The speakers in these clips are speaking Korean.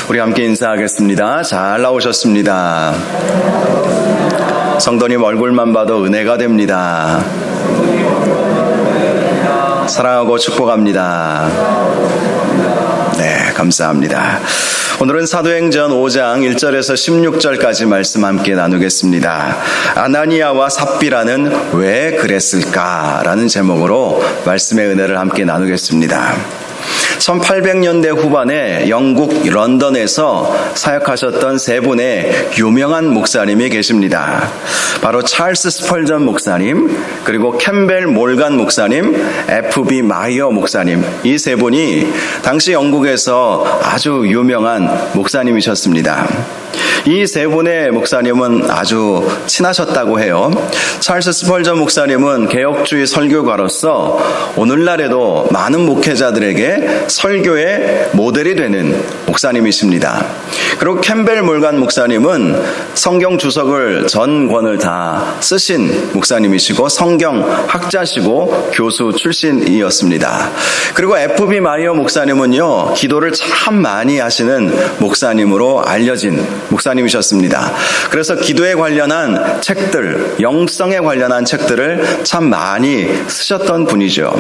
우리 함께 인사하겠습니다. 잘 나오셨습니다. 성도님 얼굴만 봐도 은혜가 됩니다. 사랑하고 축복합니다. 네, 감사합니다. 오늘은 사도행전 5장 1절에서 16절까지 말씀 함께 나누겠습니다. 아나니아와 삽비라는 왜 그랬을까라는 제목으로 말씀의 은혜를 함께 나누겠습니다. 1800년대 후반에 영국 런던에서 사역하셨던 세 분의 유명한 목사님이 계십니다. 바로 찰스 스펄전 목사님, 그리고 캠벨 몰간 목사님, F.B. 마이어 목사님, 이 세 분이 당시 영국에서 아주 유명한 목사님이셨습니다. 이 세 분의 목사님은 아주 친하셨다고 해요. 찰스 스펄전 목사님은 개혁주의 설교가로서 오늘날에도 많은 목회자들에게 설교의 모델이 되는 목사님이십니다. 그리고 캠벨 몰간 목사님은 성경 주석을 전 권을 다 쓰신 목사님이시고 성경 학자시고 교수 출신이었습니다. 그리고 F.B. 마이어 목사님은요, 기도를 참 많이 하시는 목사님으로 알려진 목사님이셨습니다. 그래서 기도에 관련한 책들, 영성에 관련한 책들을 참 많이 쓰셨던 분이죠.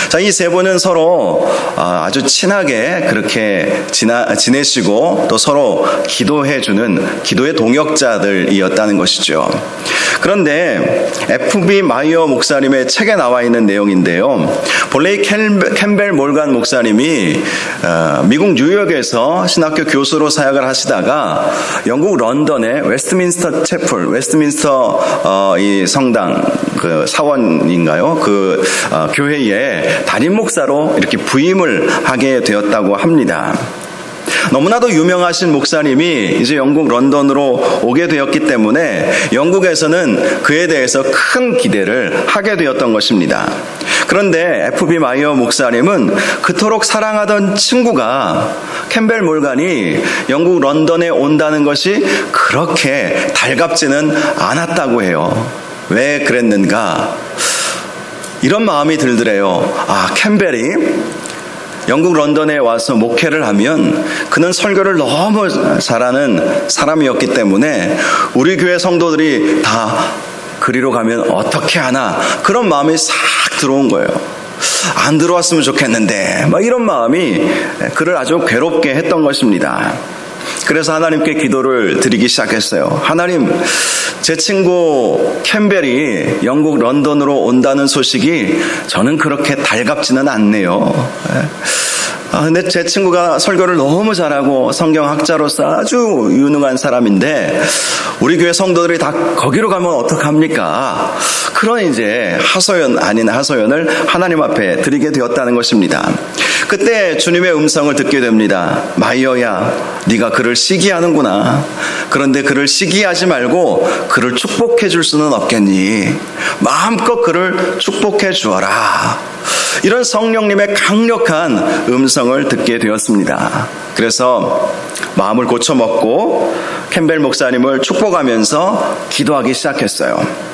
자, 이 세 분은 서로 아주 친하게 그렇게 지내시고 또 서로 기도해주는 기도의 동역자들이었다는 것이죠. 그런데 F.B. 마이어 목사님의 책에 나와 있는 내용인데요. 본래 캠벨 몰간 목사님이 미국 뉴욕에서 신학교 교수로 사역을 하시다가 영국 런던의 웨스트민스터 채플, 웨스트민스터 이 성당 그 사원인가요? 그 교회에 담임 목사로 이렇게 부임을 하게 되었다고 합니다. 너무나도 유명하신 목사님이 이제 영국 런던으로 오게 되었기 때문에 영국에서는 그에 대해서 큰 기대를 하게 되었던 것입니다. 그런데 F.B. 마이어 목사님은 그토록 사랑하던 친구가 캠벨 몰간이 영국 런던에 온다는 것이 그렇게 달갑지는 않았다고 해요. 왜 그랬는가? 이런 마음이 들더래요. 캠벨이 영국 런던에 와서 목회를 하면 그는 설교를 너무 잘하는 사람이었기 때문에 우리 교회 성도들이 다 그리로 가면 어떻게 하나, 그런 마음이 싹 들어온 거예요. 안 들어왔으면 좋겠는데 이런 마음이 그를 아주 괴롭게 했던 것입니다. 그래서 하나님께 기도를 드리기 시작했어요. 하나님, 제 친구 캠벨이 영국 런던으로 온다는 소식이 저는 그렇게 달갑지는 않네요. 근데 제 친구가 설교를 너무 잘하고 성경학자로서 아주 유능한 사람인데 우리 교회 성도들이 다 거기로 가면 어떡합니까? 그런 이제 하소연 아닌 하소연을 하나님 앞에 드리게 되었다는 것입니다. 그때 주님의 음성을 듣게 됩니다. 마이어야, 네가 그를 시기하는구나. 그런데 그를 시기하지 말고 그를 축복해 줄 수는 없겠니? 마음껏 그를 축복해 주어라. 이런 성령님의 강력한 음성을 듣게 되었습니다. 그래서 마음을 고쳐먹고 캠벨 목사님을 축복하면서 기도하기 시작했어요.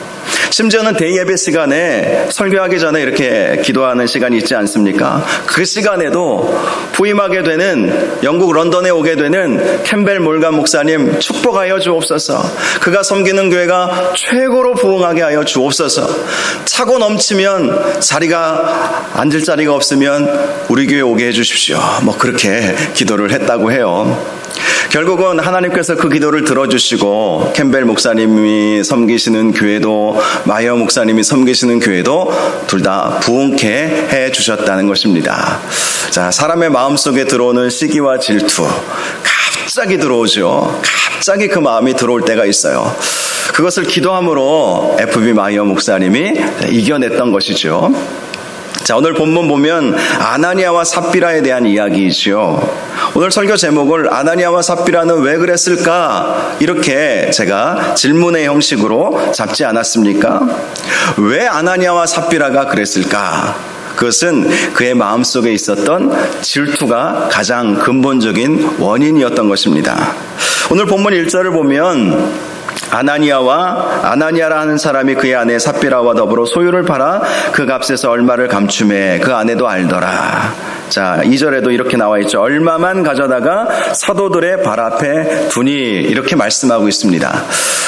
심지어는 대의 예배 시간에 설교하기 전에 이렇게 기도하는 시간이 있지 않습니까? 그 시간에도 부임하게 되는 영국 런던에 오게 되는 캠벨 몰간 목사님 축복하여 주옵소서. 그가 섬기는 교회가 최고로 부흥하게 하여 주옵소서. 차고 넘치면 자리가 앉을 자리가 없으면 우리 교회 오게 해주십시오. 그렇게 기도를 했다고 해요. 결국은 하나님께서 그 기도를 들어주시고 캠벨 목사님이 섬기시는 교회도 마이어 목사님이 섬기시는 교회도 둘 다 부흥케 해주셨다는 것입니다. 자, 사람의 마음속에 들어오는 시기와 질투 갑자기 들어오죠. 갑자기 그 마음이 들어올 때가 있어요. 그것을 기도함으로 F.B. 마이어 목사님이 이겨냈던 것이죠. 자, 오늘 본문 보면 아나니아와 삽비라에 대한 이야기이죠. 오늘 설교 제목을 아나니아와 삽비라는 왜 그랬을까? 이렇게 제가 질문의 형식으로 잡지 않았습니까? 왜 아나니아와 삽비라가 그랬을까? 그것은 그의 마음속에 있었던 질투가 가장 근본적인 원인이었던 것입니다. 오늘 본문 1절을 보면 아나니아라 하는 사람이 그의 아내 삽비라와 더불어 소유를 팔아 그 값에서 얼마를 감춤해 그 아내도 알더라. 자, 2절에도 이렇게 나와 있죠. 얼마만 가져다가 사도들의 발 앞에 두니, 이렇게 말씀하고 있습니다.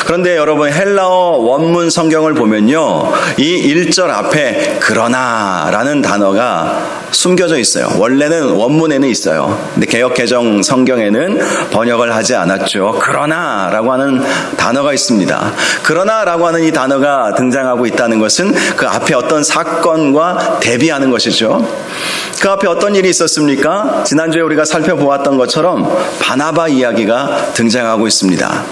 그런데 여러분, 헬라어 원문 성경을 보면요, 이 1절 앞에 그러나 라는 단어가 숨겨져 있어요. 원래는 원문에는 있어요. 근데 개역 개정 성경에는 번역을 하지 않았죠. 그러나 라고 하는 단어가 있습니다. 그러나 라고 하는 이 단어가 등장하고 있다는 것은 그 앞에 어떤 사건과 대비하는 것이죠. 그 앞에 어떤 일이 있었습니까? 지난주에 우리가 살펴보았던 것처럼 바나바 이야기가 등장하고 있습니다.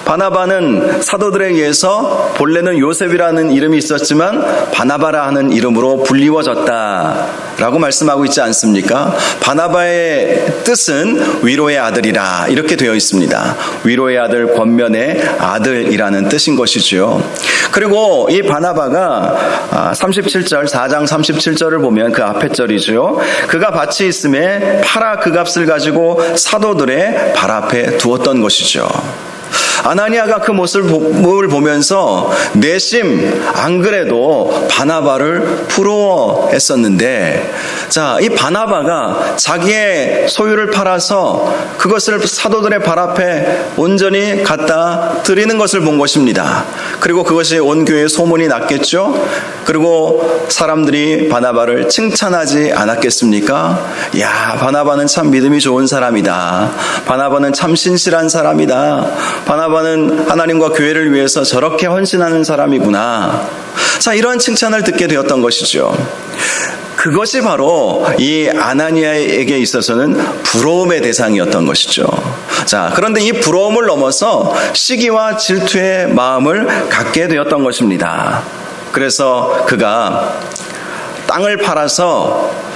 바나바는 사도들에 의해서 본래는 요셉이라는 이름이 있었지만 바나바라 하는 이름으로 불리워졌다라고 말씀하고 있지 않습니까? 바나바의 뜻은 위로의 아들이라 이렇게 되어 있습니다. 위로의 아들, 권면의 아들이라는 뜻인 것이죠. 그리고 이 바나바가 4장 37절을 보면 그 앞에 절이죠. 그가 밭이 있음에 팔아 그 값을 가지고 사도들의 발 앞에 두었던 것이죠. 아나니아가 그 모습을 보면서 내심 안 그래도 바나바를 부러워했었는데, 자, 이 바나바가 자기의 소유를 팔아서 그것을 사도들의 발 앞에 온전히 갖다 드리는 것을 본 것입니다. 그리고 그것이 온 교회에 소문이 났겠죠. 그리고 사람들이 바나바를 칭찬하지 않았겠습니까? 야, 바나바는 참 믿음이 좋은 사람이다. 바나바는 참 신실한 사람이다. 바나바는 하나님과 교회를 위해서 저렇게 헌신하는 사람이구나. 자, 이러한 칭찬을 듣게 되었던 것이죠. 그것이 바로 이 아나니아에게 있어서는 부러움의 대상이었던 것이죠. 자, 그런데 이 부러움을 넘어서 시기와 질투의 마음을 갖게 되었던 것입니다. 그래서 그가 땅을 팔아서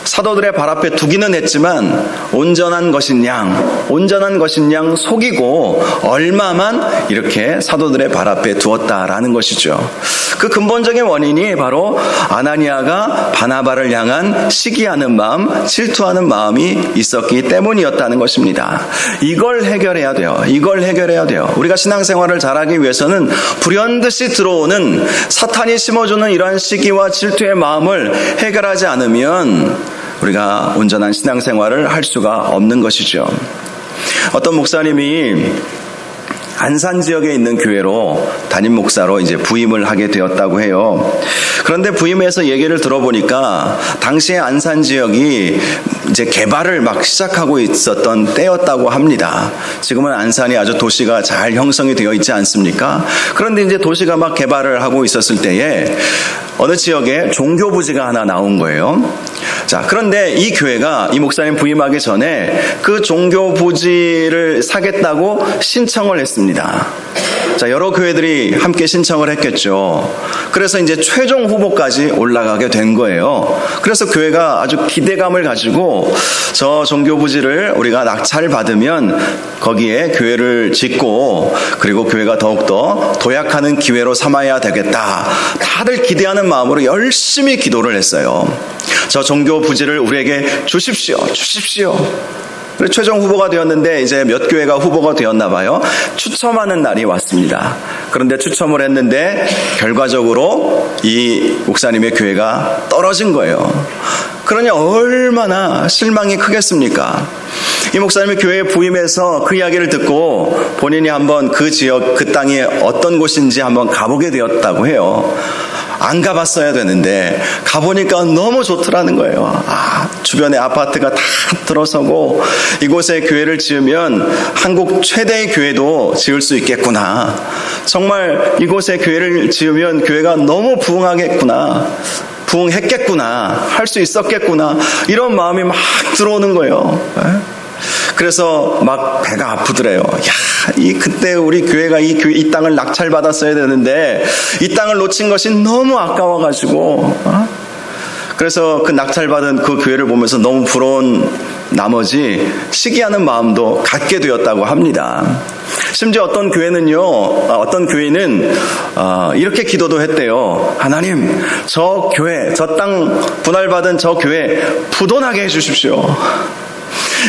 사도들의 발 앞에 두기는 했지만 온전한 것인 양 속이고 얼마만 이렇게 사도들의 발 앞에 두었다라는 것이죠. 그 근본적인 원인이 바로 아나니아가 바나바를 향한 시기하는 마음, 질투하는 마음이 있었기 때문이었다는 것입니다. 이걸 해결해야 돼요. 우리가 신앙생활을 잘하기 위해서는 불현듯이 들어오는 사탄이 심어주는 이러한 시기와 질투의 마음을 해결하지 않으면 우리가 온전한 신앙생활을 할 수가 없는 것이죠. 어떤 목사님이 안산 지역에 있는 교회로 담임 목사로 이제 부임을 하게 되었다고 해요. 그런데 부임해서 얘기를 들어보니까 당시에 안산 지역이 이제 개발을 막 시작하고 있었던 때였다고 합니다. 지금은 안산이 아주 도시가 잘 형성이 되어 있지 않습니까? 그런데 이제 도시가 막 개발을 하고 있었을 때에 어느 지역에 종교 부지가 하나 나온 거예요. 자, 그런데 이 교회가 이 목사님 부임하기 전에 그 종교 부지를 사겠다고 신청을 했습니다. 자, 여러 교회들이 함께 신청을 했겠죠. 그래서 이제 최종 후보까지 올라가게 된 거예요. 그래서 교회가 아주 기대감을 가지고 저 종교 부지를 우리가 낙찰받으면 거기에 교회를 짓고 그리고 교회가 더욱더 도약하는 기회로 삼아야 되겠다. 다들 기대하는 마음으로 열심히 기도를 했어요. 저 종교 부지를 우리에게 주십시오. 그리고 최종 후보가 되었는데 이제 몇 교회가 후보가 되었나 봐요. 추첨하는 날이 왔습니다. 그런데 추첨을 했는데 결과적으로 이 목사님의 교회가 떨어진 거예요. 그러니 얼마나 실망이 크겠습니까? 이 목사님이 교회에 부임해서 그 이야기를 듣고 본인이 한번 그 지역, 그 땅이 어떤 곳인지 한번 가보게 되었다고 해요. 안 가봤어야 되는데 가보니까 너무 좋더라는 거예요. 주변에 아파트가 다 들어서고 이곳에 교회를 지으면 한국 최대의 교회도 지을 수 있겠구나. 정말 이곳에 교회를 지으면 교회가 너무 부흥하겠구나. 부흥했겠구나. 할 수 있었겠구나. 이런 마음이 막 들어오는 거예요. 그래서 막 배가 아프더래요. 그때 우리 교회가 이 땅을 낙찰받았어야 되는데 이 땅을 놓친 것이 너무 아까워가지고 그래서 그 낙찰받은 그 교회를 보면서 너무 부러운 나머지 시기하는 마음도 갖게 되었다고 합니다. 심지어 어떤 교회는 이렇게 기도도 했대요. 하나님, 저 교회, 저 땅 분할받은 저 교회 부도나게 해주십시오.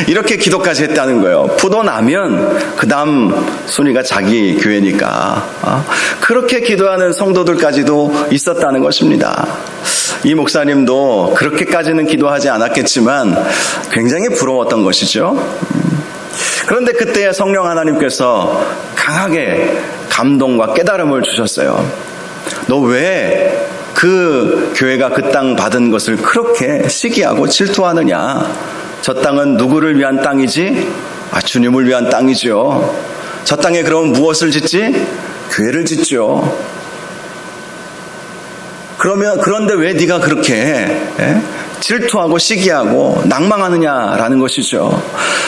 이렇게 기도까지 했다는 거예요. 부도 나면 그 다음 순위가 자기 교회니까. 그렇게 기도하는 성도들까지도 있었다는 것입니다. 이 목사님도 그렇게까지는 기도하지 않았겠지만 굉장히 부러웠던 것이죠. 그런데 그때 성령 하나님께서 강하게 감동과 깨달음을 주셨어요. 너 왜 그 교회가 그 땅 받은 것을 그렇게 시기하고 질투하느냐? 저 땅은 누구를 위한 땅이지? 주님을 위한 땅이죠. 저 땅에 그럼 무엇을 짓지? 교회를 짓죠. 그런데 왜 네가 그렇게 질투하고 시기하고 낭망하느냐라는 것이죠.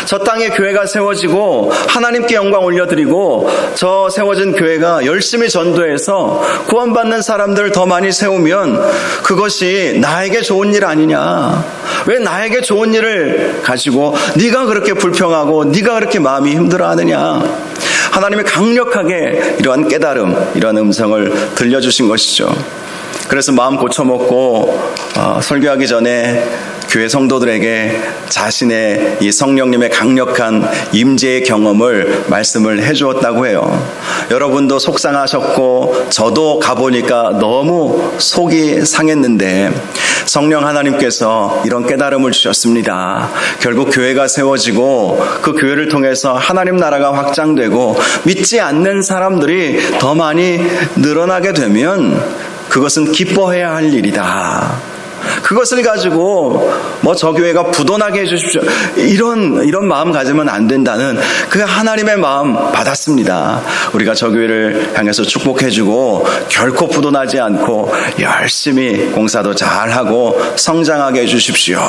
저 땅에 교회가 세워지고 하나님께 영광 올려드리고 저 세워진 교회가 열심히 전도해서 구원받는 사람들 더 많이 세우면 그것이 나에게 좋은 일 아니냐. 왜 나에게 좋은 일을 가지고 네가 그렇게 불평하고 네가 그렇게 마음이 힘들어하느냐. 하나님이 강력하게 이러한 깨달음, 이러한 음성을 들려주신 것이죠. 그래서 마음 고쳐먹고 설교하기 전에 교회 성도들에게 자신의 이 성령님의 강력한 임재의 경험을 말씀을 해주었다고 해요. 여러분도 속상하셨고 저도 가보니까 너무 속이 상했는데 성령 하나님께서 이런 깨달음을 주셨습니다. 결국 교회가 세워지고 그 교회를 통해서 하나님 나라가 확장되고 믿지 않는 사람들이 더 많이 늘어나게 되면 그것은 기뻐해야 할 일이다. 그것을 가지고 저 교회가 부도나게 해주십시오. 이런 마음 가지면 안 된다는 그 하나님의 마음 받았습니다. 우리가 저 교회를 향해서 축복해주고 결코 부도나지 않고 열심히 공사도 잘하고 성장하게 해주십시오.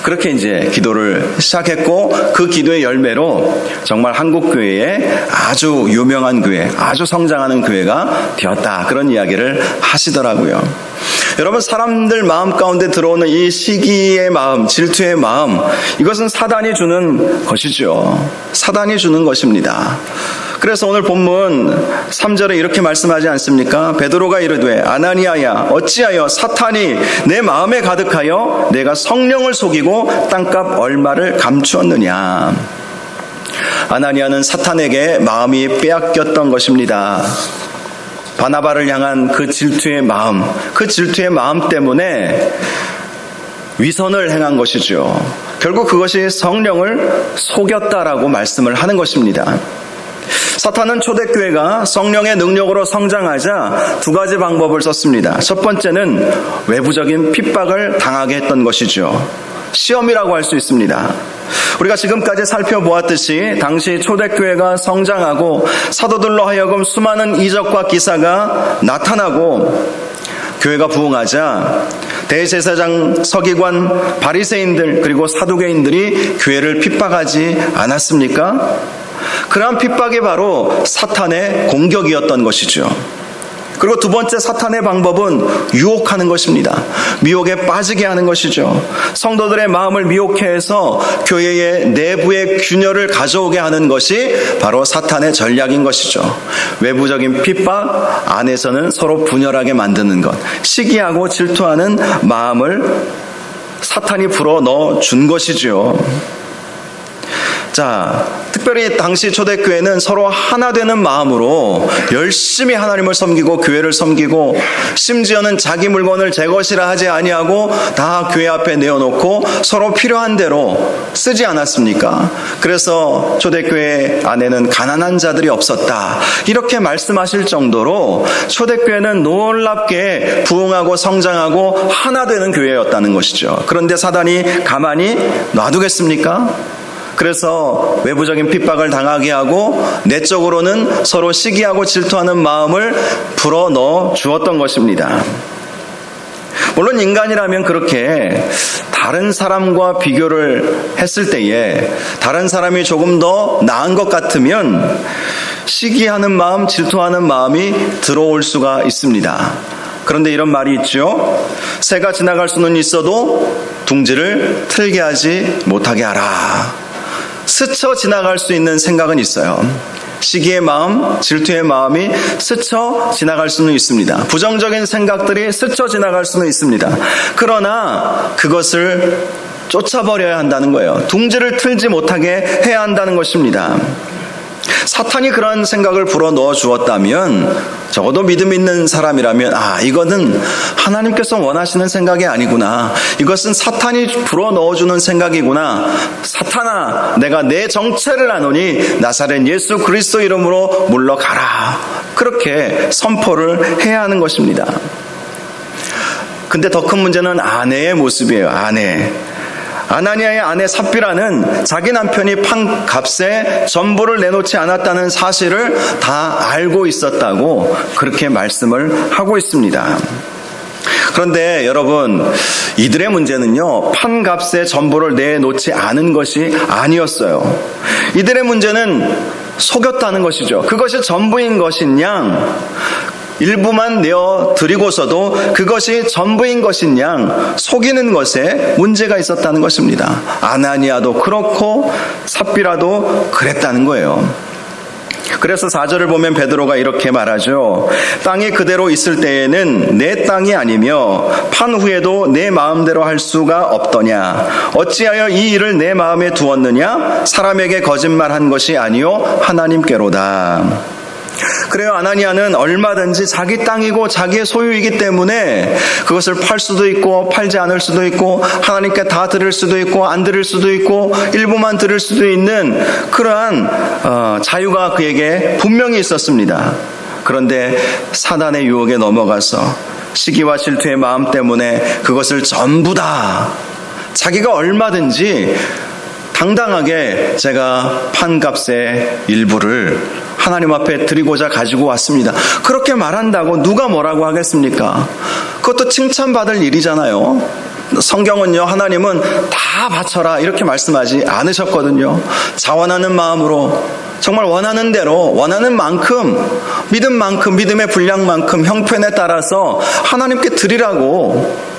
그렇게 이제 기도를 시작했고 그 기도의 열매로 정말 한국 교회에 아주 유명한 교회, 아주 성장하는 교회가 되었다. 그런 이야기를 하시더라고요. 여러분, 사람들 마음 가운데 들어오는 이 시기의 마음, 질투의 마음, 이것은 사단이 주는 것이죠. 사단이 주는 것입니다. 그래서 오늘 본문 3절에 이렇게 말씀하지 않습니까? 베드로가 이르되 아나니아야 어찌하여 사탄이 내 마음에 가득하여 내가 성령을 속이고 땅값 얼마를 감추었느냐. 아나니아는 사탄에게 마음이 빼앗겼던 것입니다. 바나바를 향한 그 질투의 마음 때문에 위선을 행한 것이죠. 결국 그것이 성령을 속였다라고 말씀을 하는 것입니다. 사탄은 초대교회가 성령의 능력으로 성장하자 두 가지 방법을 썼습니다. 첫 번째는 외부적인 핍박을 당하게 했던 것이죠. 시험이라고 할 수 있습니다. 우리가 지금까지 살펴보았듯이 당시 초대교회가 성장하고 사도들로 하여금 수많은 이적과 기사가 나타나고 교회가 부흥하자 대제사장, 서기관, 바리새인들 그리고 사두개인들이 교회를 핍박하지 않았습니까? 그러한 핍박이 바로 사탄의 공격이었던 것이죠. 그리고 두 번째 사탄의 방법은 유혹하는 것입니다. 미혹에 빠지게 하는 것이죠. 성도들의 마음을 미혹해 해서 교회의 내부의 균열을 가져오게 하는 것이 바로 사탄의 전략인 것이죠. 외부적인 핍박, 안에서는 서로 분열하게 만드는 것, 시기하고 질투하는 마음을 사탄이 불어넣어 준 것이죠. 자, 특별히 당시 초대교회는 서로 하나 되는 마음으로 열심히 하나님을 섬기고 교회를 섬기고 심지어는 자기 물건을 제 것이라 하지 아니하고 다 교회 앞에 내어놓고 서로 필요한 대로 쓰지 않았습니까? 그래서 초대교회 안에는 가난한 자들이 없었다. 이렇게 말씀하실 정도로 초대교회는 놀랍게 부흥하고 성장하고 하나 되는 교회였다는 것이죠. 그런데 사단이 가만히 놔두겠습니까? 그래서 외부적인 핍박을 당하게 하고 내적으로는 서로 시기하고 질투하는 마음을 불어넣어 주었던 것입니다. 물론 인간이라면 그렇게 다른 사람과 비교를 했을 때에 다른 사람이 조금 더 나은 것 같으면 시기하는 마음, 질투하는 마음이 들어올 수가 있습니다. 그런데 이런 말이 있죠. 새가 지나갈 수는 있어도 둥지를 틀게 하지 못하게 하라. 스쳐 지나갈 수 있는 생각은 있어요. 시기의 마음, 질투의 마음이 스쳐 지나갈 수는 있습니다. 부정적인 생각들이 스쳐 지나갈 수는 있습니다. 그러나 그것을 쫓아버려야 한다는 거예요. 둥지를 틀지 못하게 해야 한다는 것입니다. 사탄이 그런 생각을 불어넣어 주었다면 적어도 믿음 있는 사람이라면 이거는 하나님께서 원하시는 생각이 아니구나. 이것은 사탄이 불어넣어 주는 생각이구나. 사탄아, 내가 내 정체를 아노니 나사렛 예수 그리스도 이름으로 물러가라. 그렇게 선포를 해야 하는 것입니다. 근데 더 큰 문제는 아내의 모습이에요. 아나니아의 아내 삽비라는 자기 남편이 판 값에 전부를 내놓지 않았다는 사실을 다 알고 있었다고 그렇게 말씀을 하고 있습니다. 그런데 여러분, 이들의 문제는요, 판 값에 전부를 내놓지 않은 것이 아니었어요. 이들의 문제는 속였다는 것이죠. 그것이 전부인 것인 양 일부만 내어 드리고서도 그것이 전부인 것인 양 속이는 것에 문제가 있었다는 것입니다. 아나니아도 그렇고 삽비라도 그랬다는 거예요. 그래서 4절을 보면 베드로가 이렇게 말하죠. 땅이 그대로 있을 때에는 내 땅이 아니며 판 후에도 내 마음대로 할 수가 없더냐. 어찌하여 이 일을 내 마음에 두었느냐. 사람에게 거짓말한 것이 아니요 하나님께로다. 그래요. 아나니아는 얼마든지 자기 땅이고 자기의 소유이기 때문에 그것을 팔 수도 있고 팔지 않을 수도 있고 하나님께 다 드릴 수도 있고 안 드릴 수도 있고 일부만 드릴 수도 있는 그러한 자유가 그에게 분명히 있었습니다. 그런데 사단의 유혹에 넘어가서 시기와 질투의 마음 때문에 그것을 전부 다 자기가 얼마든지 당당하게 제가 판값의 일부를 하나님 앞에 드리고자 가지고 왔습니다. 그렇게 말한다고 누가 뭐라고 하겠습니까? 그것도 칭찬받을 일이잖아요. 성경은요, 하나님은 다 바쳐라 이렇게 말씀하지 않으셨거든요. 자원하는 마음으로 정말 원하는 대로 원하는 만큼 믿음의 분량만큼 형편에 따라서 하나님께 드리라고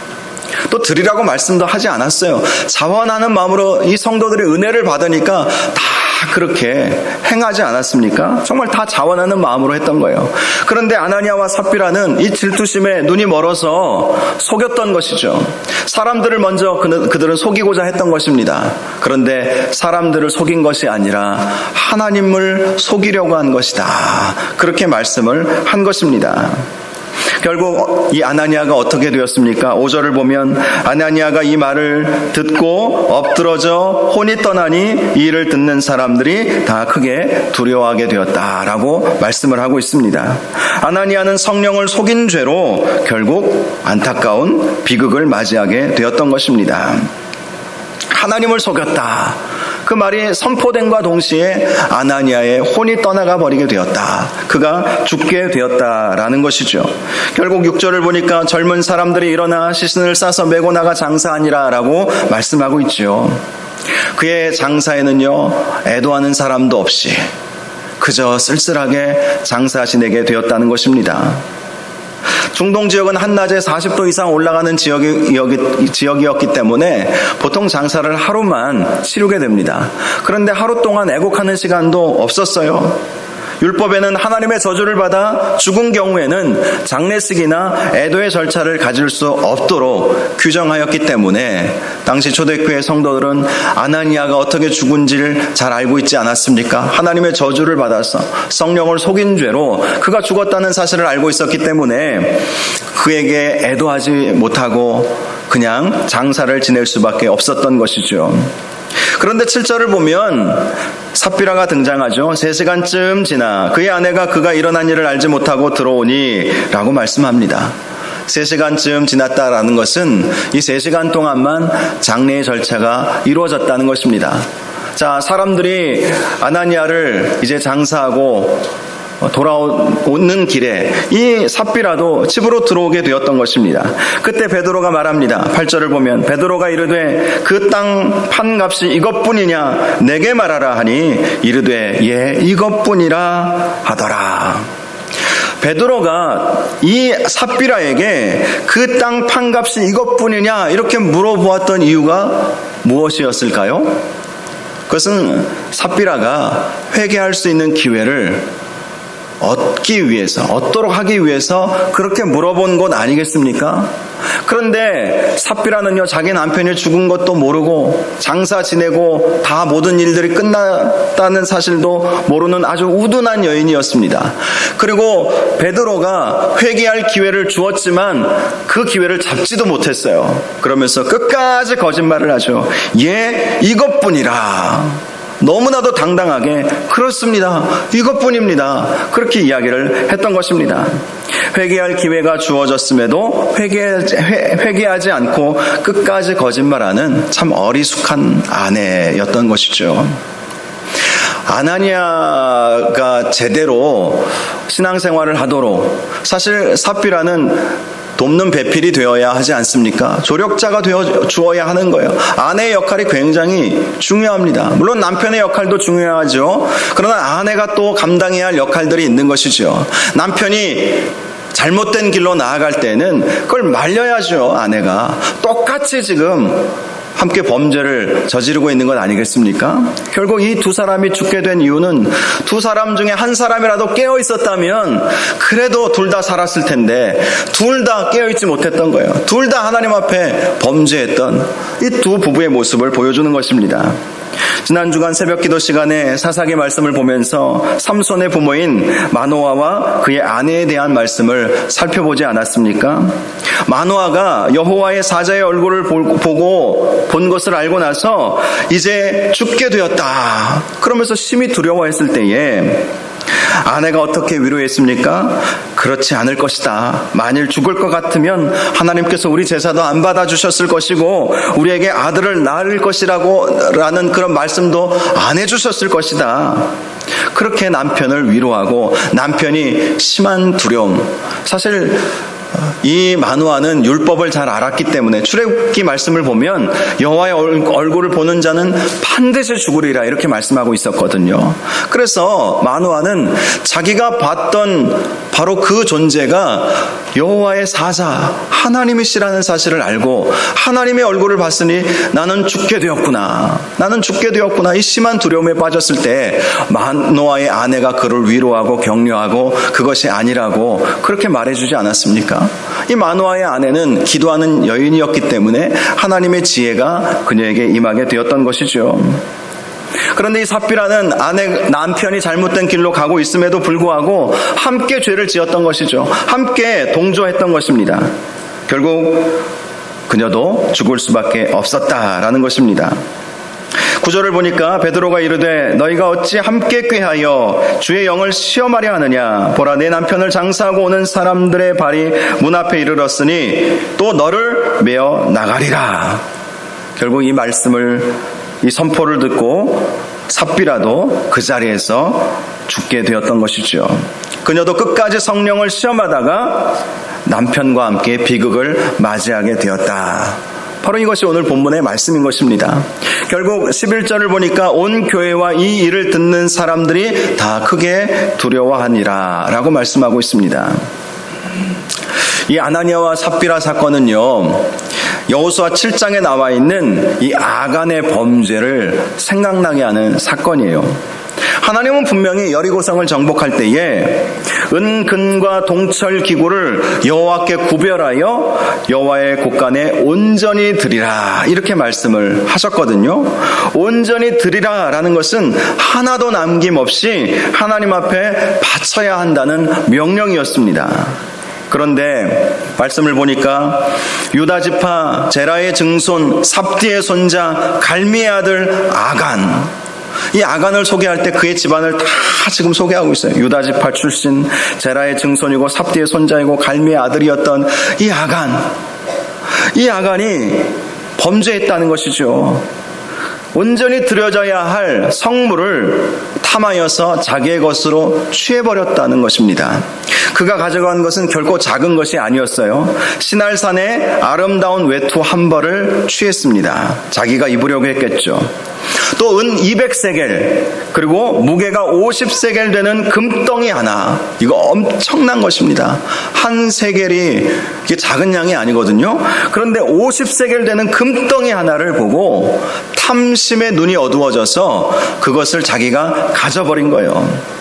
또 드리라고 말씀도 하지 않았어요. 자원하는 마음으로 이 성도들의 은혜를 받으니까 다 그렇게 행하지 않았습니까? 정말 다 자원하는 마음으로 했던 거예요. 그런데 아나니아와 삽비라는 이 질투심에 눈이 멀어서 속였던 것이죠. 사람들을 먼저 그들은 속이고자 했던 것입니다. 그런데 사람들을 속인 것이 아니라 하나님을 속이려고 한 것이다. 그렇게 말씀을 한 것입니다. 결국 이 아나니아가 어떻게 되었습니까? 5절을 보면 아나니아가 이 말을 듣고 엎드러져 혼이 떠나니 이 일을 듣는 사람들이 다 크게 두려워하게 되었다라고 말씀을 하고 있습니다. 아나니아는 성령을 속인 죄로 결국 안타까운 비극을 맞이하게 되었던 것입니다. 하나님을 속였다. 그 말이 선포된과 동시에 아나니아의 혼이 떠나가 버리게 되었다. 그가 죽게 되었다라는 것이죠. 결국 6절을 보니까 젊은 사람들이 일어나 시신을 싸서 메고 나가 장사하니라 라고 말씀하고 있죠. 그의 장사에는요, 애도하는 사람도 없이 그저 쓸쓸하게 장사하시게 되었다는 것입니다. 중동 지역은 한낮에 40도 이상 올라가는 지역이었기 때문에 보통 장사를 하루만 치르게 됩니다. 그런데 하루 동안 애곡하는 시간도 없었어요. 율법에는 하나님의 저주를 받아 죽은 경우에는 장례식이나 애도의 절차를 가질 수 없도록 규정하였기 때문에 당시 초대교회 성도들은 아나니아가 어떻게 죽은지를 잘 알고 있지 않았습니까? 하나님의 저주를 받아서 성령을 속인 죄로 그가 죽었다는 사실을 알고 있었기 때문에 그에게 애도하지 못하고 그냥 장사를 지낼 수밖에 없었던 것이죠. 그런데 7절을 보면 삽비라가 등장하죠. 3시간쯤 지나 그의 아내가 그가 일어난 일을 알지 못하고 들어오니 라고 말씀합니다. 3시간쯤 지났다라는 것은 이 3시간 동안만 장례의 절차가 이루어졌다는 것입니다. 자, 사람들이 아나니아를 이제 장사하고 돌아오는 길에 이 삽비라도 집으로 들어오게 되었던 것입니다. 그때 베드로가 말합니다. 8절을 보면 베드로가 이르되 그 땅 판값이 이것뿐이냐 내게 말하라 하니 이르되 예 이것뿐이라 하더라. 베드로가 이 삽비라에게 그 땅 판값이 이것뿐이냐 이렇게 물어보았던 이유가 무엇이었을까요? 그것은 삽비라가 회개할 수 있는 기회를 얻기 위해서, 얻도록 하기 위해서 그렇게 물어본 것 아니겠습니까? 그런데 삽비라는요, 자기 남편이 죽은 것도 모르고 장사 지내고 다 모든 일들이 끝났다는 사실도 모르는 아주 우둔한 여인이었습니다. 그리고 베드로가 회개할 기회를 주었지만 그 기회를 잡지도 못했어요. 그러면서 끝까지 거짓말을 하죠. 예, 이것뿐이라. 너무나도 당당하게 그렇습니다. 이것뿐입니다. 그렇게 이야기를 했던 것입니다. 회개할 기회가 주어졌음에도 회개하지 않고 끝까지 거짓말하는 참 어리숙한 아내였던 것이죠. 아나니아가 제대로 신앙생활을 하도록 사실 삽비라는 돕는 배필이 되어야 하지 않습니까? 조력자가 되어 주어야 하는 거예요. 아내의 역할이 굉장히 중요합니다. 물론 남편의 역할도 중요하죠. 그러나 아내가 또 감당해야 할 역할들이 있는 것이죠. 남편이 잘못된 길로 나아갈 때는 그걸 말려야죠. 아내가 똑같이 지금 함께 범죄를 저지르고 있는 것 아니겠습니까? 결국 이 두 사람이 죽게 된 이유는 두 사람 중에 한 사람이라도 깨어 있었다면 그래도 둘 다 살았을 텐데 둘 다 깨어 있지 못했던 거예요. 둘 다 하나님 앞에 범죄했던 이 두 부부의 모습을 보여주는 것입니다. 지난 주간 새벽 기도 시간에 사사기 말씀을 보면서 삼손의 부모인 마노아와 그의 아내에 대한 말씀을 살펴보지 않았습니까? 마노아가 여호와의 사자의 얼굴을 보고 본 것을 알고 나서 이제 죽게 되었다. 그러면서 심히 두려워했을 때에 아내가 어떻게 위로했습니까? 그렇지 않을 것이다. 만일 죽을 것 같으면 하나님께서 우리 제사도 안 받아주셨을 것이고 우리에게 아들을 낳을 것이라고 라는 그런 말씀도 안 해주셨을 것이다. 그렇게 남편을 위로하고 남편이 심한 두려움. 사실 이 마노아는 율법을 잘 알았기 때문에 출애굽기 말씀을 보면 여호와의 얼굴을 보는 자는 반드시 죽으리라 이렇게 말씀하고 있었거든요. 그래서 마노아는 자기가 봤던 바로 그 존재가 여호와의 사자 하나님이시라는 사실을 알고 하나님의 얼굴을 봤으니 나는 죽게 되었구나. 이 심한 두려움에 빠졌을 때 마노아의 아내가 그를 위로하고 격려하고 그것이 아니라고 그렇게 말해주지 않았습니까? 이 마노아의 아내는 기도하는 여인이었기 때문에 하나님의 지혜가 그녀에게 임하게 되었던 것이죠. 그런데 이 삽비라는 남편이 잘못된 길로 가고 있음에도 불구하고 함께 죄를 지었던 것이죠. 함께 동조했던 것입니다. 결국 그녀도 죽을 수밖에 없었다라는 것입니다. 9절을 보니까 베드로가 이르되 너희가 어찌 함께 꾀하여 주의 영을 시험하려 하느냐. 보라, 내 남편을 장사하고 오는 사람들의 발이 문 앞에 이르렀으니 또 너를 메어 나가리라. 결국 이 말씀을, 이 선포를 듣고 삽비라도 그 자리에서 죽게 되었던 것이죠. 그녀도 끝까지 성령을 시험하다가 남편과 함께 비극을 맞이하게 되었다. 바로 이것이 오늘 본문의 말씀인 것입니다. 결국 11절을 보니까 온 교회와 이 일을 듣는 사람들이 다 크게 두려워하니라 라고 말씀하고 있습니다. 이 아나니아와 삽비라 사건은요, 여호수아 7장에 나와 있는 이 아간의 범죄를 생각나게 하는 사건이에요. 하나님은 분명히 여리고성을 정복할 때에 은근과 동철 기구를 여호와께 구별하여 여호와의 곳간에 온전히 드리라 이렇게 말씀을 하셨거든요. 온전히 드리라라는 것은 하나도 남김없이 하나님 앞에 바쳐야 한다는 명령이었습니다. 그런데 말씀을 보니까 유다 지파 제라의 증손 삽디의 손자 갈미의 아들 아간, 이 아간을 소개할 때 그의 집안을 다 지금 소개하고 있어요. 유다 지파 출신 제라의 증손이고 삽디의 손자이고 갈미의 아들이었던 이 아간이 범죄했다는 것이죠. 온전히 드려져야 할 성물을 탐하여서 자기의 것으로 취해버렸다는 것입니다. 그가 가져간 것은 결코 작은 것이 아니었어요. 시날산의 아름다운 외투 한 벌을 취했습니다. 자기가 입으려고 했겠죠. 또 은 200세겔, 그리고 무게가 50세겔 되는 금덩이 하나. 이거 엄청난 것입니다. 한 세겔이 이게 작은 양이 아니거든요. 그런데 50세겔 되는 금덩이 하나를 보고 탐심의 눈이 어두워져서 그것을 자기가 가져버린 거예요.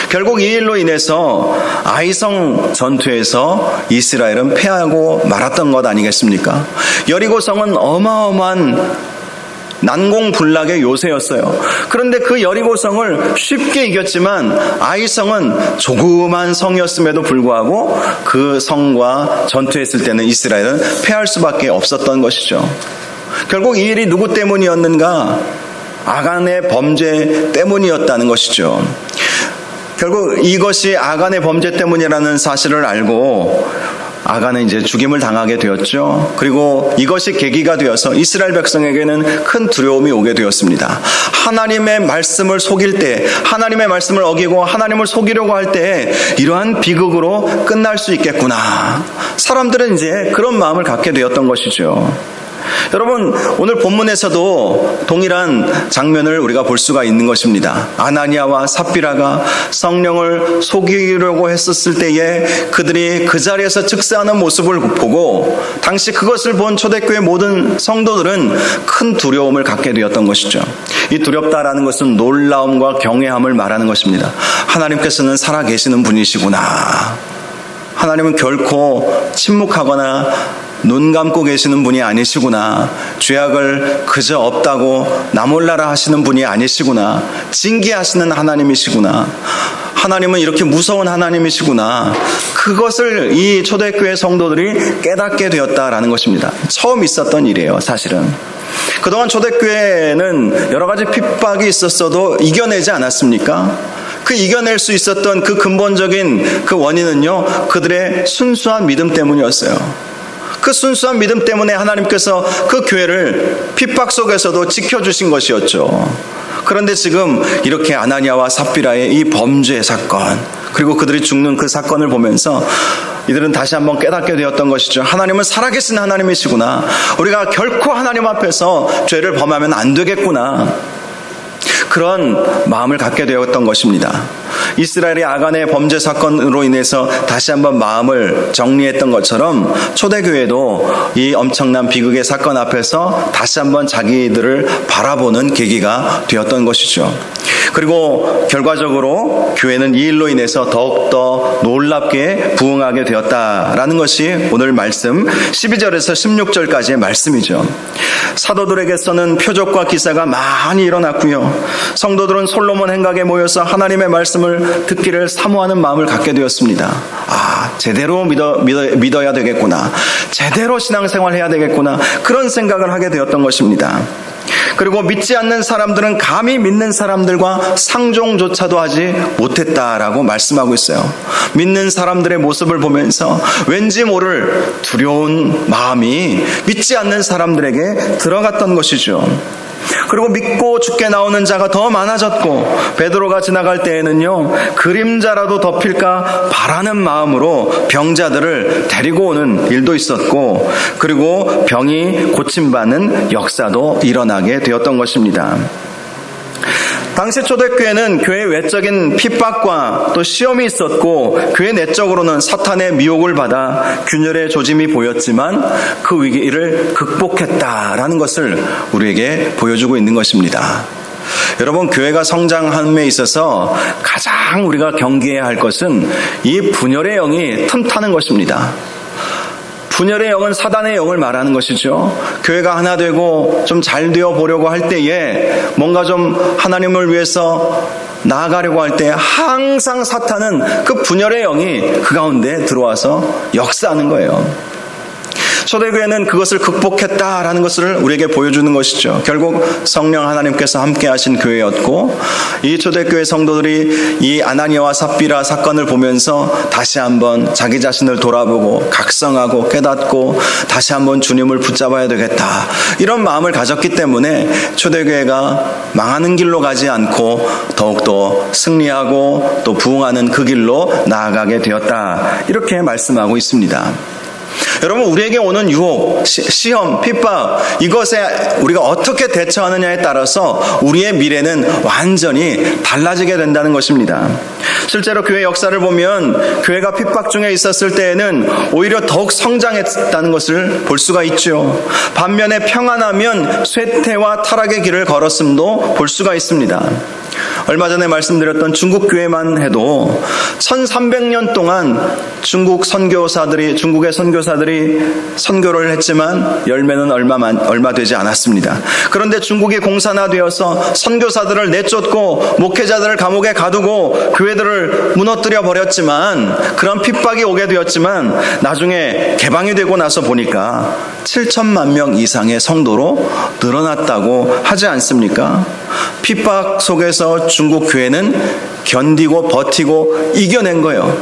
결국 이 일로 인해서 아이성 전투에서 이스라엘은 패하고 말았던 것 아니겠습니까? 여리고성은 어마어마한 난공불락의 요새였어요. 그런데 그 여리고성을 쉽게 이겼지만 아이성은 조그만 성이었음에도 불구하고 그 성과 전투했을 때는 이스라엘은 패할 수밖에 없었던 것이죠. 결국 이 일이 누구 때문이었는가? 아간의 범죄 때문이었다는 것이죠. 결국 이것이 아간의 범죄 때문이라는 사실을 알고 아간은 이제 죽임을 당하게 되었죠. 그리고 이것이 계기가 되어서 이스라엘 백성에게는 큰 두려움이 오게 되었습니다. 하나님의 말씀을 속일 때, 하나님의 말씀을 어기고 하나님을 속이려고 할 때 이러한 비극으로 끝날 수 있겠구나. 사람들은 이제 그런 마음을 갖게 되었던 것이죠. 여러분, 오늘 본문에서도 동일한 장면을 우리가 볼 수가 있는 것입니다. 아나니아와 삽비라가 성령을 속이려고 했었을 때에 그들이 그 자리에서 즉사하는 모습을 보고 당시 그것을 본 초대교회 모든 성도들은 큰 두려움을 갖게 되었던 것이죠. 이 두렵다라는 것은 놀라움과 경외함을 말하는 것입니다. 하나님께서는 살아계시는 분이시구나. 하나님은 결코 침묵하거나 눈 감고 계시는 분이 아니시구나. 죄악을 그저 없다고 나 몰라라 하시는 분이 아니시구나. 징계하시는 하나님이시구나. 하나님은 이렇게 무서운 하나님이시구나. 그것을 이 초대교회 성도들이 깨닫게 되었다라는 것입니다. 처음 있었던 일이에요, 사실은. 그동안 초대교회는 여러 가지 핍박이 있었어도 이겨내지 않았습니까? 그 이겨낼 수 있었던 그 근본적인 그 원인은요, 그들의 순수한 믿음 때문이었어요. 그 순수한 믿음 때문에 하나님께서 그 교회를 핍박 속에서도 지켜주신 것이었죠. 그런데 지금 이렇게 아나니아와 삽비라의 이 범죄 사건, 그리고 그들이 죽는 그 사건을 보면서 이들은 다시 한번 깨닫게 되었던 것이죠. 하나님은 살아계신 하나님이시구나. 우리가 결코 하나님 앞에서 죄를 범하면 안 되겠구나. 그런 마음을 갖게 되었던 것입니다. 이스라엘의 아간의 범죄 사건으로 인해서 다시 한번 마음을 정리했던 것처럼 초대교회도 이 엄청난 비극의 사건 앞에서 다시 한번 자기들을 바라보는 계기가 되었던 것이죠. 그리고 결과적으로 교회는 이 일로 인해서 더욱더 놀랍게 부흥하게 되었다라는 것이 오늘 말씀 12절에서 16절까지의 말씀이죠. 사도들에게서는 표적과 기사가 많이 일어났고요. 성도들은 솔로몬 행각에 모여서 하나님의 말씀을 듣기를 사모하는 마음을 갖게 되었습니다. 제대로 믿어야 되겠구나. 제대로 신앙생활 해야 되겠구나. 그런 생각을 하게 되었던 것입니다. 그리고 믿지 않는 사람들은 감히 믿는 사람들과 상종조차도 하지 못했다라고 말씀하고 있어요. 믿는 사람들의 모습을 보면서 왠지 모를 두려운 마음이 믿지 않는 사람들에게 들어갔던 것이죠. 그리고 믿고 죽게 나오는 자가 더 많아졌고 베드로가 지나갈 때에는요, 그림자라도 덮일까 바라는 마음으로 병자들을 데리고 오는 일도 있었고, 그리고 병이 고침받는 역사도 일어나게 되었던 것입니다. 당시 초대교회는 교회 외적인 핍박과 또 시험이 있었고, 교회 내적으로는 사탄의 미혹을 받아 균열의 조짐이 보였지만 그 위기를 극복했다라는 것을 우리에게 보여주고 있는 것입니다. 여러분, 교회가 성장함에 있어서 가장 우리가 경계해야 할 것은 이 분열의 영이 틈타는 것입니다. 분열의 영은 사단의 영을 말하는 것이죠. 교회가 하나 되고 좀 잘 되어 보려고 할 때에 뭔가 좀 하나님을 위해서 나아가려고 할 때 항상 사탄은 그 분열의 영이 그 가운데 들어와서 역사하는 거예요. 초대교회는 그것을 극복했다라는 것을 우리에게 보여주는 것이죠. 결국 성령 하나님께서 함께 하신 교회였고, 이 초대교회 성도들이 이 아나니아와 삽비라 사건을 보면서 다시 한번 자기 자신을 돌아보고 각성하고 깨닫고 다시 한번 주님을 붙잡아야 되겠다, 이런 마음을 가졌기 때문에 초대교회가 망하는 길로 가지 않고 더욱더 승리하고 또 부흥하는 그 길로 나아가게 되었다, 이렇게 말씀하고 있습니다. 여러분, 우리에게 오는 유혹, 시험, 핍박, 이것에 우리가 어떻게 대처하느냐에 따라서 우리의 미래는 완전히 달라지게 된다는 것입니다. 실제로 교회 역사를 보면 교회가 핍박 중에 있었을 때에는 오히려 더욱 성장했다는 것을 볼 수가 있죠. 반면에 평안하면 쇠퇴와 타락의 길을 걸었음도 볼 수가 있습니다. 얼마 전에 말씀드렸던 중국 교회만 해도 1300년 동안 중국의 선교사들이 선교를 했지만 열매는 얼마 되지 않았습니다. 그런데 중국이 공산화되어서 선교사들을 내쫓고 목회자들을 감옥에 가두고 교회들을 무너뜨려 버렸지만, 그런 핍박이 오게 되었지만 나중에 개방이 되고 나서 보니까 7천만 명 이상의 성도로 늘어났다고 하지 않습니까? 핍박 속에서 중국 교회는 견디고 버티고 이겨낸 거예요.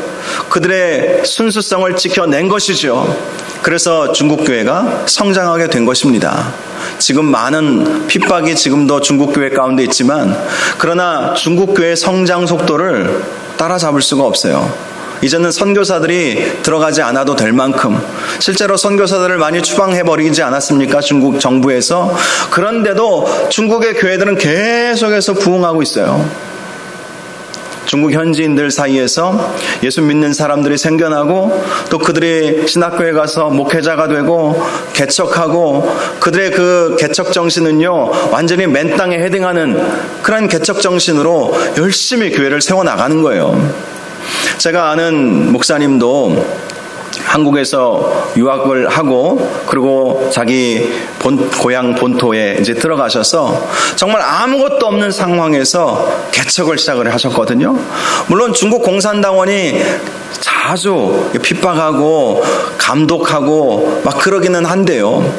그들의 순수성을 지켜낸 것이죠. 그래서 중국 교회가 성장하게 된 것입니다. 지금 많은 핍박이 지금도 중국 교회 가운데 있지만, 그러나 중국 교회의 성장 속도를 따라잡을 수가 없어요. 이제는 선교사들이 들어가지 않아도 될 만큼, 실제로 선교사들을 많이 추방해버리지 않았습니까? 중국 정부에서. 그런데도 중국의 교회들은 계속해서 부흥하고 있어요. 중국 현지인들 사이에서 예수 믿는 사람들이 생겨나고, 또 그들이 신학교에 가서 목회자가 되고 개척하고, 그들의 그 개척 정신은요 완전히 맨 땅에 헤딩하는 그런 개척 정신으로 열심히 교회를 세워나가는 거예요. 제가 아는 목사님도 한국에서 유학을 하고, 그리고 자기 고향 본토에 이제 들어가셔서 정말 아무것도 없는 상황에서 개척을 시작을 하셨거든요. 물론 중국 공산당원이 자주 핍박하고 감독하고 막 그러기는 한데요.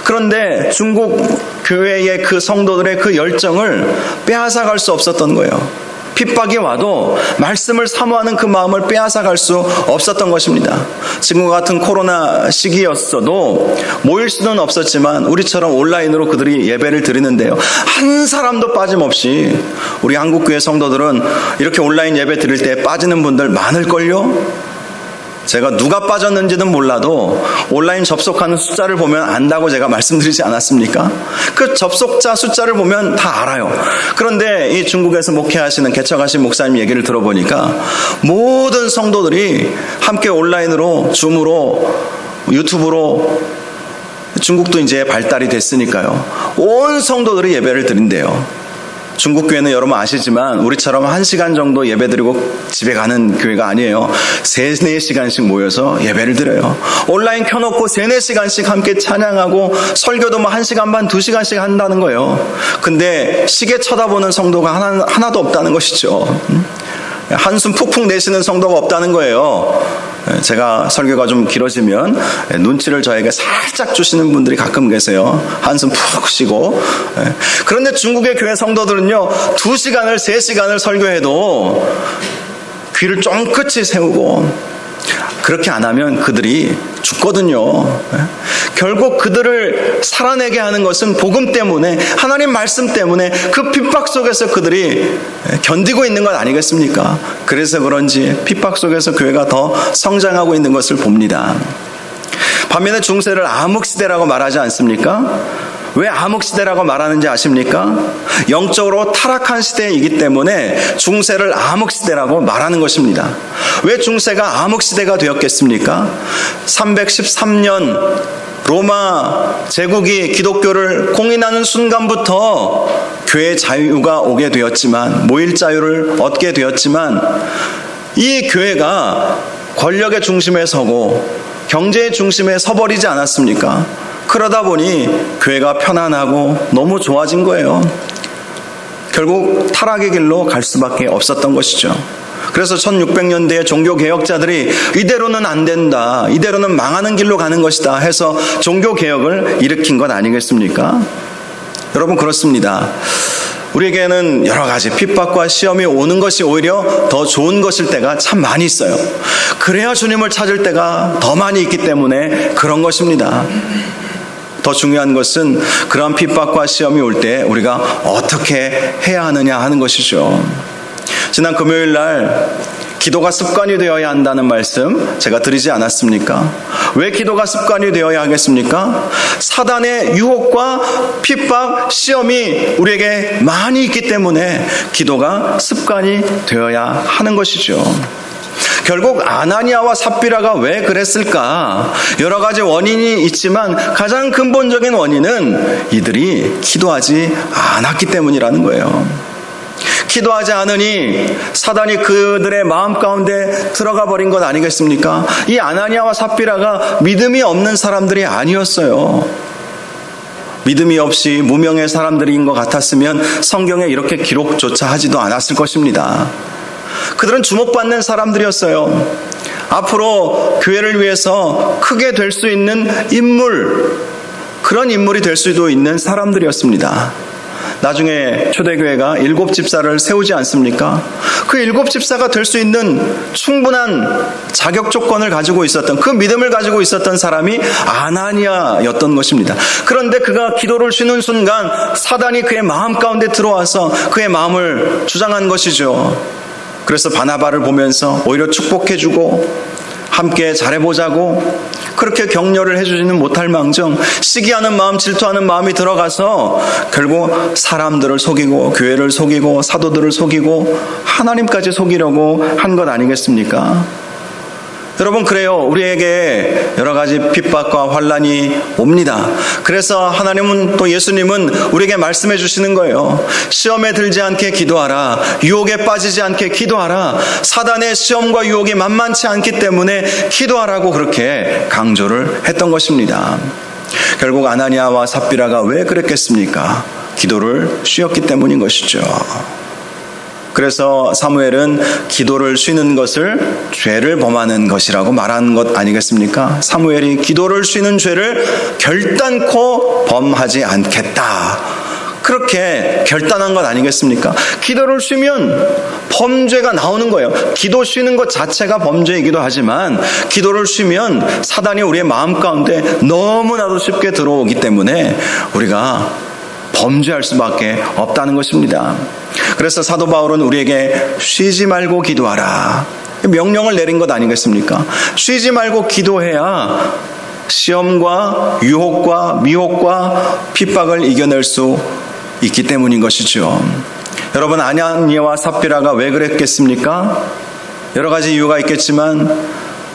그런데 중국 교회의 그 성도들의 그 열정을 빼앗아갈 수 없었던 거예요. 핍박이 와도 말씀을 사모하는 그 마음을 빼앗아갈 수 없었던 것입니다. 지금과 같은 코로나 시기였어도 모일 수는 없었지만 우리처럼 온라인으로 그들이 예배를 드리는데요, 한 사람도 빠짐없이 우리 한국교회 성도들은 이렇게 온라인 예배 드릴 때 빠지는 분들 많을걸요? 제가 누가 빠졌는지는 몰라도 온라인 접속하는 숫자를 보면 안다고 제가 말씀드리지 않았습니까? 그 접속자 숫자를 보면 다 알아요. 그런데 이 중국에서 목회하시는 개척하신 목사님 얘기를 들어보니까 모든 성도들이 함께 온라인으로, 줌으로, 유튜브로, 중국도 이제 발달이 됐으니까요, 온 성도들이 예배를 드린대요. 중국 교회는 여러분 아시지만 우리처럼 1시간 정도 예배드리고 집에 가는 교회가 아니에요. 3-4시간씩 모여서 예배를 드려요. 온라인 켜놓고 3-4시간씩 함께 찬양하고, 설교도 1시간 반, 2시간씩 한다는 거예요. 근데 시계 쳐다보는 성도가 하나도 없다는 것이죠. 한숨 푹푹 내쉬는 성도가 없다는 거예요. 제가 설교가 좀 길어지면 눈치를 저에게 살짝 주시는 분들이 가끔 계세요. 한숨 푹 쉬고. 그런데 중국의 교회 성도들은요 2시간을 3시간을 설교해도 귀를 쫑긋이 세우고, 그렇게 안 하면 그들이 죽거든요. 결국 그들을 살아내게 하는 것은 복음 때문에, 하나님 말씀 때문에 그 핍박 속에서 그들이 견디고 있는 것 아니겠습니까? 그래서 그런지 핍박 속에서 교회가 더 성장하고 있는 것을 봅니다. 반면에 중세를 암흑시대라고 말하지 않습니까? 왜 암흑시대라고 말하는지 아십니까? 영적으로 타락한 시대이기 때문에 중세를 암흑시대라고 말하는 것입니다. 왜 중세가 암흑시대가 되었겠습니까? 313년 로마 제국이 기독교를 공인하는 순간부터 교회 자유가 오게 되었지만, 모일 자유를 얻게 되었지만, 이 교회가 권력의 중심에 서고 경제의 중심에 서버리지 않았습니까? 그러다 보니 교회가 편안하고 너무 좋아진 거예요. 결국 타락의 길로 갈 수밖에 없었던 것이죠. 그래서 1600년대에 종교개혁자들이 이대로는 안 된다, 이대로는 망하는 길로 가는 것이다 해서 종교개혁을 일으킨 것 아니겠습니까? 여러분, 그렇습니다. 우리에게는 여러 가지 핍박과 시험이 오는 것이 오히려 더 좋은 것일 때가 참 많이 있어요. 그래야 주님을 찾을 때가 더 많이 있기 때문에 그런 것입니다. 더 중요한 것은 그런 핍박과 시험이 올 때 우리가 어떻게 해야 하느냐 하는 것이죠. 지난 금요일 날 기도가 습관이 되어야 한다는 말씀 제가 드리지 않았습니까? 왜 기도가 습관이 되어야 하겠습니까? 사단의 유혹과 핍박, 시험이 우리에게 많이 있기 때문에 기도가 습관이 되어야 하는 것이죠. 결국 아나니아와 삽비라가 왜 그랬을까? 여러 가지 원인이 있지만 가장 근본적인 원인은 이들이 기도하지 않았기 때문이라는 거예요. 기도하지 않으니 사단이 그들의 마음 가운데 들어가 버린 것 아니겠습니까? 이 아나니아와 삽비라가 믿음이 없는 사람들이 아니었어요. 믿음이 없이 무명의 사람들인 것 같았으면 성경에 이렇게 기록조차 하지도 않았을 것입니다. 그들은 주목받는 사람들이었어요. 앞으로 교회를 위해서 크게 될 수 있는 인물, 그런 인물이 될 수도 있는 사람들이었습니다. 나중에 초대교회가 7집사를 세우지 않습니까? 그 7집사가 될 수 있는 충분한 자격 조건을 가지고 있었던, 그 믿음을 가지고 있었던 사람이 아나니아였던 것입니다. 그런데 그가 기도를 쉬는 순간 사단이 그의 마음 가운데 들어와서 그의 마음을 주장한 것이죠. 그래서 바나바를 보면서 오히려 축복해주고 함께 잘해보자고 그렇게 격려를 해주지는 못할 망정 시기하는 마음, 질투하는 마음이 들어가서 결국 사람들을 속이고 교회를 속이고 사도들을 속이고 하나님까지 속이려고 한 것 아니겠습니까? 여러분, 그래요. 우리에게 여러 가지 핍박과 환난이 옵니다. 그래서 하나님은, 또 예수님은 우리에게 말씀해 주시는 거예요. 시험에 들지 않게 기도하라. 유혹에 빠지지 않게 기도하라. 사단의 시험과 유혹이 만만치 않기 때문에 기도하라고 그렇게 강조를 했던 것입니다. 결국 아나니아와 삽비라가 왜 그랬겠습니까? 기도를 쉬었기 때문인 것이죠. 그래서 사무엘은 기도를 쉬는 것을 죄를 범하는 것이라고 말하는 것 아니겠습니까? 사무엘이 기도를 쉬는 죄를 결단코 범하지 않겠다, 그렇게 결단한 것 아니겠습니까? 기도를 쉬면 범죄가 나오는 거예요. 기도 쉬는 것 자체가 범죄이기도 하지만 기도를 쉬면 사단이 우리의 마음 가운데 너무나도 쉽게 들어오기 때문에 우리가 범죄할 수밖에 없다는 것입니다. 그래서 사도 바울은 우리에게 쉬지 말고 기도하라, 명령을 내린 것 아니겠습니까? 쉬지 말고 기도해야 시험과 유혹과 미혹과 핍박을 이겨낼 수 있기 때문인 것이죠. 여러분, 아나니아와 삽비라가 왜 그랬겠습니까? 여러 가지 이유가 있겠지만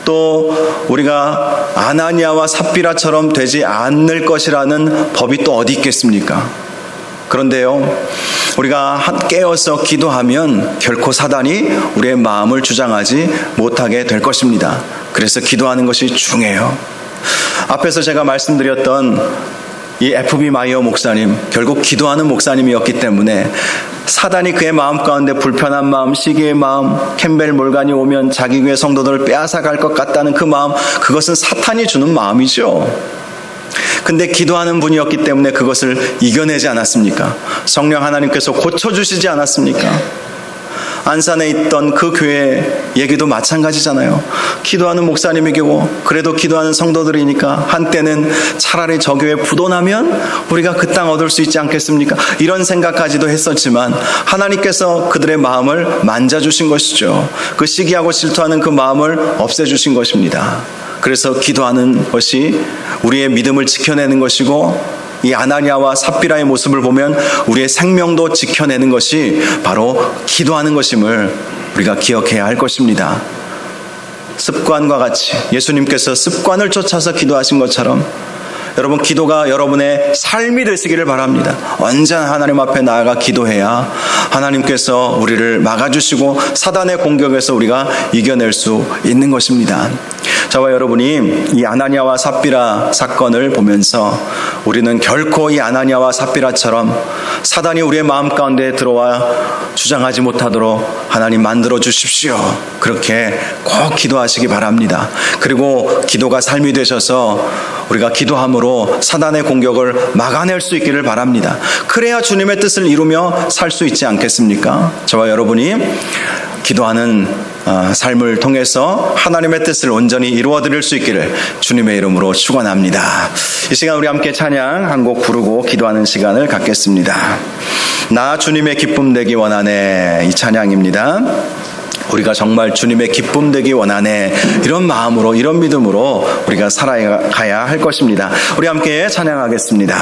또 우리가 아나니아와 삽비라처럼 되지 않을 것이라는 법이 또 어디 있겠습니까? 그런데요, 우리가 깨어서 기도하면 결코 사단이 우리의 마음을 주장하지 못하게 될 것입니다. 그래서 기도하는 것이 중요해요. 앞에서 제가 말씀드렸던 이 F.B. 마이어 목사님, 결국 기도하는 목사님이었기 때문에 사단이 그의 마음 가운데 불편한 마음, 시기의 마음, 캠벨 몰간이 오면 자기 교회 성도들을 빼앗아갈 것 같다는 그 마음, 그것은 사탄이 주는 마음이죠. 근데 기도하는 분이었기 때문에 그것을 이겨내지 않았습니까? 성령 하나님께서 고쳐주시지 않았습니까? 안산에 있던 그 교회 얘기도 마찬가지잖아요. 기도하는 목사님이고 그래도 기도하는 성도들이니까 한때는 차라리 저 교회 부도나면 우리가 그 땅 얻을 수 있지 않겠습니까? 이런 생각까지도 했었지만 하나님께서 그들의 마음을 만져주신 것이죠. 그 시기하고 질투하는 그 마음을 없애주신 것입니다. 그래서 기도하는 것이 우리의 믿음을 지켜내는 것이고, 이 아나니아와 삽비라의 모습을 보면 우리의 생명도 지켜내는 것이 바로 기도하는 것임을 우리가 기억해야 할 것입니다. 습관과 같이 예수님께서 습관을 쫓아서 기도하신 것처럼 여러분, 기도가 여러분의 삶이 되시기를 바랍니다. 언제나 하나님 앞에 나아가 기도해야 하나님께서 우리를 막아주시고 사단의 공격에서 우리가 이겨낼 수 있는 것입니다. 저와 여러분이 이 아나니아와 삽비라 사건을 보면서 우리는 결코 이 아나니아와 삽비라처럼 사단이 우리의 마음 가운데 들어와 주장하지 못하도록 하나님 만들어 주십시오, 그렇게 꼭 기도하시기 바랍니다. 그리고 기도가 삶이 되셔서 우리가 기도함으로 사단의 공격을 막아낼 수 있기를 바랍니다. 그래야 주님의 뜻을 이루며 살 수 있지 않겠습니까? 저와 여러분이 기도하는 삶을 통해서 하나님의 뜻을 온전히 이루어 드릴 수 있기를 주님의 이름으로 축원합니다. 이 시간 우리 함께 찬양 한 곡 부르고 기도하는 시간을 갖겠습니다. 나 주님의 기쁨 되기 원하네, 이 찬양입니다. 우리가 정말 주님의 기쁨 되기 원하네, 이런 마음으로, 이런 믿음으로 우리가 살아가야 할 것입니다. 우리 함께 찬양하겠습니다.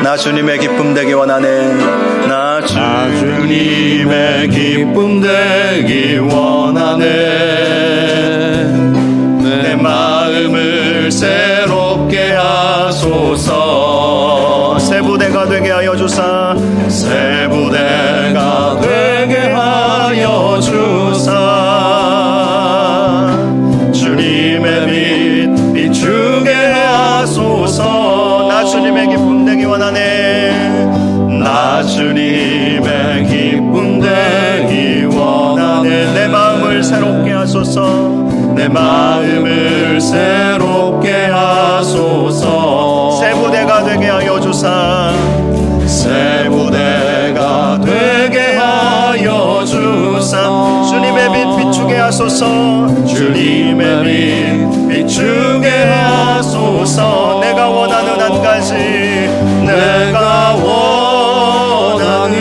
나 주님의 기쁨 되기 원하네, 나 주님의 기쁨 되기 원하네. 내 마음을 새롭게 하소서. 세부된 부대가 되게 하여 주사 새 부대가 되게 하여 주사 주님의 빛 비추게 하소서. 나 주님의 기쁨 되기 원하네. 나 주님의 기쁨 되기 원하네. 내 마음을 새롭게 하소서. 내 마음을 새롭게 하소서. 새 부대가 되게 하여 주사 새 부대가 되게 하여 주사 주님의 빛 비추게 하소서. 주님의 빛 비추게 하소서. 내가 원하는 한 가지 내가 원하는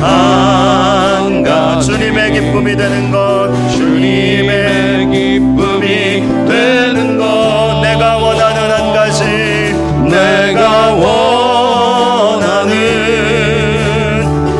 한 가지 주님의 기쁨이 되는 것 주님의 기쁨이 되는 것 내가 원하는 한 가지 내가 원하는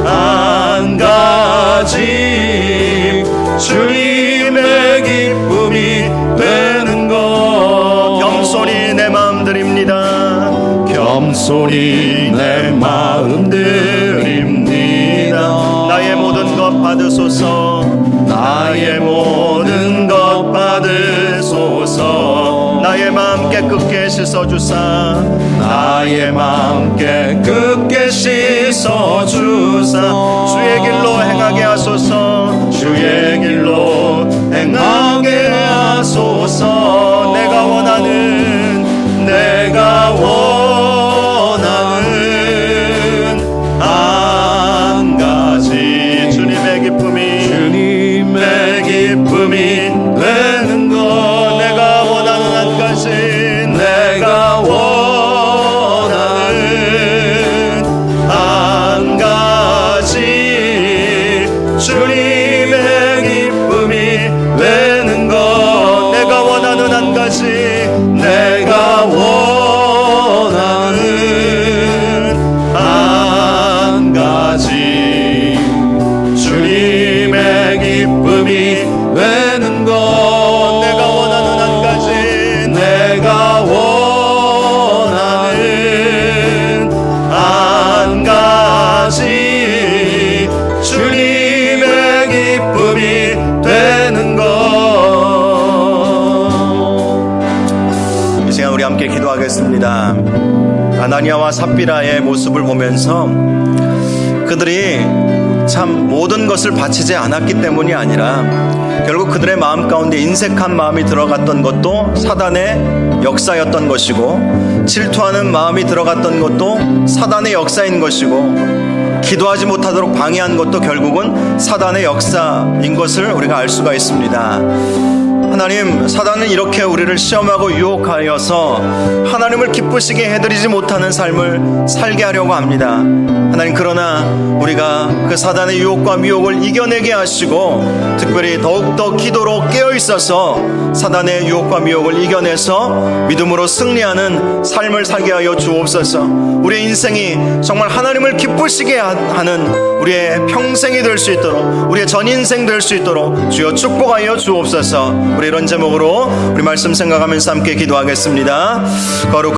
한 가지 주님의 기쁨이 되는 것 겸손히 내 마음 드립니다. 겸손히 내 마음 드립니다. 나의 모든 것 받으소서. 나의 모든 것 받으소서. 나의 마음 깨끗게 씻어주사 나의 마음 깨끗게 씻어주사 주의 길로 행하게 하소서. 주의 길로 행하게 하소서. 내가 원하는 한 가지 주님의 기쁨이 주님의 기쁨이 되는 것 내가 원하는 한 가지 내가 원하는 한 가지 주님의 기쁨이 되는 것 내가 원하는 한 가지 내가 원하는 한 가지 주님의 기쁨이 되는 것 내가 원하는 한 가지 내가 원하는 한 가지 주님의 기쁨이 되는 것. 이 시간 우리 함께 기도하겠습니다. 아나니아와 삽비라의 모습을 보면서 그들이 참 모든 것을 바치지 않았기 때문이 아니라 결국 그들의 마음 가운데 인색한 마음이 들어갔던 것도 사단의 역사였던 것이고 질투하는 마음이 들어갔던 것도 사단의 역사인 것이고 기도하지 못하도록 방해한 것도 결국은 사단의 역사인 것을 우리가 알 수가 있습니다. 하나님, 사단은 이렇게 우리를 시험하고 유혹하여서 하나님을 기쁘시게 해드리지 못하는 삶을 살게 하려고 합니다. 하나님, 그러나 우리가 그 사단의 유혹과 미혹을 이겨내게 하시고 특별히 더욱더 기도로 깨어있어서 사단의 유혹과 미혹을 이겨내서 믿음으로 승리하는 삶을 살게 하여 주옵소서. 우리의 인생이 정말 하나님을 기쁘시게 하는 우리의 평생이 될 수 있도록, 우리의 전인생 될 수 있도록 주여 축복하여 주옵소서. 우리 이런 제목으로 우리 말씀 생각하면서 함께 기도하겠습니다. 거룩